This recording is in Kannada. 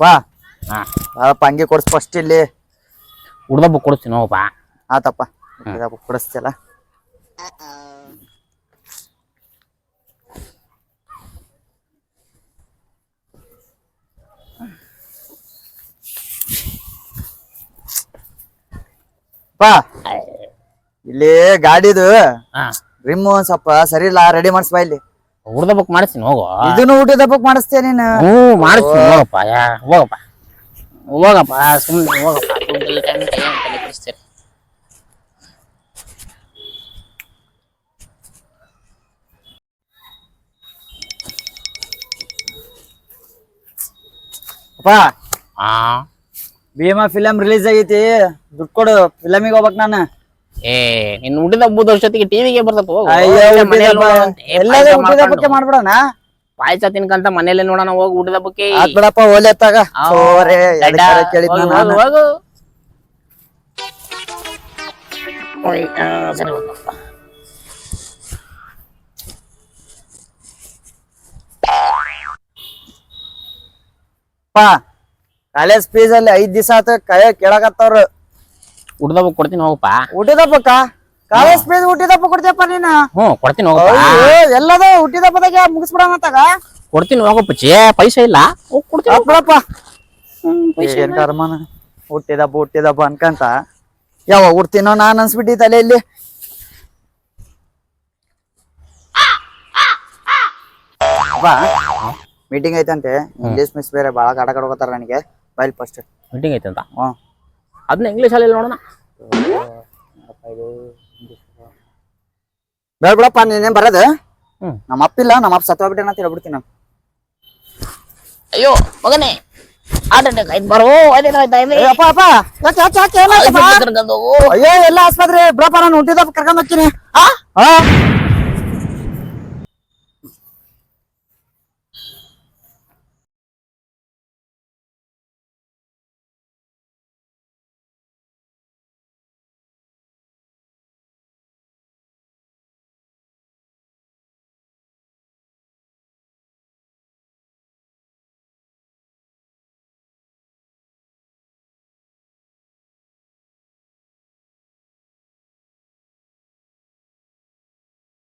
ಬಾ ಹಾ ಅಂಗಿ ಕೊಡ್ಸ್ ಫಸ್ಟ್ ಇಲ್ಲಿ ಹುಡ್ದ ಬುಕ್ ಕೊಡ್ತೀನಿ ಹೋಗಪ್ಪ. ಆತಪ್ಪ ಕೊಡಿಸ್ತಿಯಲ್ಲ. ಬಾ ಇಲ್ಲಿ ಗಾಡಿದು ಹಾ ರಿಮ್ ಒಂದ್ ಸ್ವಲ್ಪ ಸರಿ ಇಲ್ಲ, ರೆಡಿ ಮಾಡಿಸ್ಬಾ ಇಲ್ಲಿ. ಹುಡ್ದ ಬುಕ್ ಮಾಡಿಸ್ತೀನಿ ಹೋಗು. ಇದನ್ನು ಊಟದ ಬುಕ್ ಮಾಡಿಸ್ತೀಯ ನೀನು? ಮಾಡಿಸ್ತೀನಿ ಹೋಗಪ್ಪ. ಹೋಗಪ್ಪ ಹೋಗಪ್ಪ ಸುಮ್ಮನೆ ಹೋಗಪ್ಪ. ದುಡ್ಡಿಲ್ಲ ಟೈಮ್ ತಲೆ ಕೆಡಿಸ್ತೀರಿ. ಅಪ್ಪ ಹಾ ಭೀಮಾ ಫಿಲಮ್ ರಿಲೀಸ್ ಆಗೈತಿ, ದುಡ್ಡು ಕೊಡು, ಫಿಲಮಿಗೆ ಹೋಗ್ಬೇಕ್ ನಾನು. ಏ ನಿನ್ ಹುಟ್ಟಿದ ಹಬ್ಬದ ವರ್ಷಕ್ಕೆ ಟಿವಿಗೆ ಬರ್ತಪ್ಪ ಹೋಗು. ಎಲ್ಲದ ಊಟದ ಬಗ್ಗೆ ಮಾಡ್ಬಿಡೋಣ. ಪಾಯಸ ತಿನ್ಕಂತ ಮನೇಲಿ ನೋಡೋಣ ಹೋಗಿ ಊಟದ ಬಗ್ಗೆ. ಆತ್ ಬಿಡಪ್ಪ, ಓಲೆ ಎತ್ತಾಗ ಕೇಳಿದ್ ನಾನು. ಹೋಗು ಸರಿ ಹೋಗಪ್ಪ. ಕಾಲೇಜ್ ಫೀಸ್ ಅಲ್ಲಿ 5 ದಿವಸ ಆತ ಕೇಳಕತ್ತವ್ರು. ಊಟದ ಬುಕ್ ಕೊಡ್ತೀನಿ ಹೋಗಪ್ಪ. ಊಟದಪ್ಪಕ್ಕ ಕಾಲೇಜ್ ಫೀಸ್ ಊಟದಪ್ಪ ಕೊಡ್ತೀಯಪ್ಪ ನೀನು? ಕೊಡ್ತೀನಿ ಹೋಗಪ್ಪ. ಎಲ್ಲದ ಊಟದಪ್ಪದಾಗ ಮುಗಿಸ್ಬಿಡೋಣ ಅಂತಾಗ. ಕೊಡ್ತೀನಿ ಹೋಗಪ್ಪ. ಪೈಸಾ ಇಲ್ಲ ಕೊಡ್ತೀನಿ ಬಿಡಪ್ಪ. ಏನ್ ಕರ್ಮನ ಹುಟ್ಟಿದಪ್ಪ ಅನ್ಕಂತ ಯಾವ ಹುಡ್ತೀನೋ ನಾನ್ ಅನ್ಸ್ಬಿಟ್ಟಿ ತಲೆಯಲ್ಲಿ. ಮೀಟಿಂಗ್ ಐತಂತೆ, ಇಂಗ್ಲೀಷ್ ಮಿಸ್ ಬೇರೆ ಬಾಳ ಕಾಟ ಕಡ್ಕೋತಾರ ನನಗೆ. ಬೈಲ್ ಫಸ್ಟ್ ಮೀಟಿಂಗ್ ಐತೆ ಅಂತ. ಅದನ್ನ ಇಂಗ್ಲೀಷ್ ಅಲ್ಲಿ ನೋಡೋಣ. ಬೇಡ ಬಿಡಪ್ಪ, ನೀನೇನ್ ಬರೋದು? ನಮ್ಮ ಅಪ್ಪಿಲ್ಲ, ನಮ್ಮ ಅಪ್ಪ ಸತ್ತೋಗ್ಬಿಟ್ಟೆ ಅಂತ ಹೇಳ್ಬಿಡ್ತೀನಿ ನಾನು. ಅಯ್ಯೋ ಮಗನೇ ಬರೋ ಅಯ್ಯೋ ಎಲ್ಲ ಆಸ್ಪತ್ರೆ ಬಿಡಪ್ಪ, ನಾನು ಹುಟ್ಟಿದಪ್ಪ ಕರ್ಕೊಂಡ್ ಹೋಗ್ತೀನಿ.